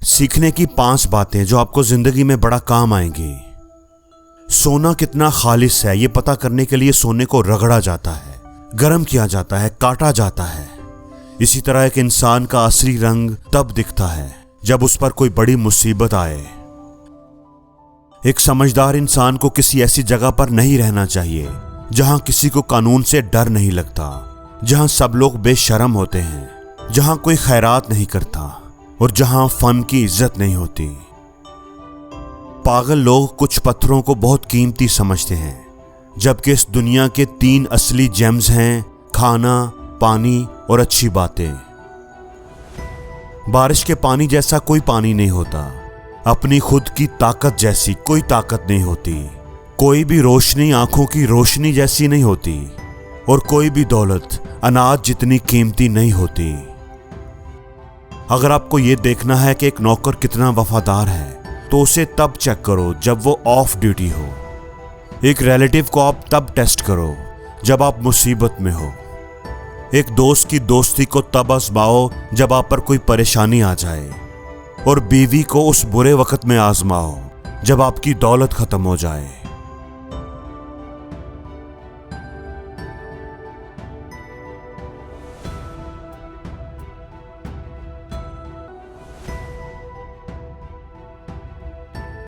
सीखने की 5 बातें जो आपको जिंदगी में बड़ा काम आएंगी। सोना कितना खालिस है ये पता करने के लिए सोने को रगड़ा जाता है, गर्म किया जाता है, काटा जाता है। इसी तरह एक इंसान का असली रंग तब दिखता है जब उस पर कोई बड़ी मुसीबत आए। एक समझदार इंसान को किसी ऐसी जगह पर नहीं रहना चाहिए जहां किसी को कानून से डर नहीं लगता, जहां सब लोग बेशर्म होते हैं, जहां कोई खैरात नहीं करता और जहां फन की इज्जत नहीं होती। पागल लोग कुछ पत्थरों को बहुत कीमती समझते हैं, जबकि इस दुनिया के 3 असली जेम्स हैं खाना, पानी और अच्छी बातें। बारिश के पानी जैसा कोई पानी नहीं होता, अपनी खुद की ताकत जैसी कोई ताकत नहीं होती। कोई भी रोशनी आंखों की रोशनी जैसी नहीं होती और कोई भी दौलत अनाज जितनी कीमती नहीं होती। अगर आपको यह देखना है कि एक नौकर कितना वफादार है तो उसे तब चेक करो जब वो ऑफ ड्यूटी हो। एक रिलेटिव को आप तब टेस्ट करो जब आप मुसीबत में हो। एक दोस्त की दोस्ती को तब आजमाओ जब आप पर कोई परेशानी आ जाए, और बीवी को उस बुरे वक्त में आजमाओ जब आपकी दौलत खत्म हो जाए।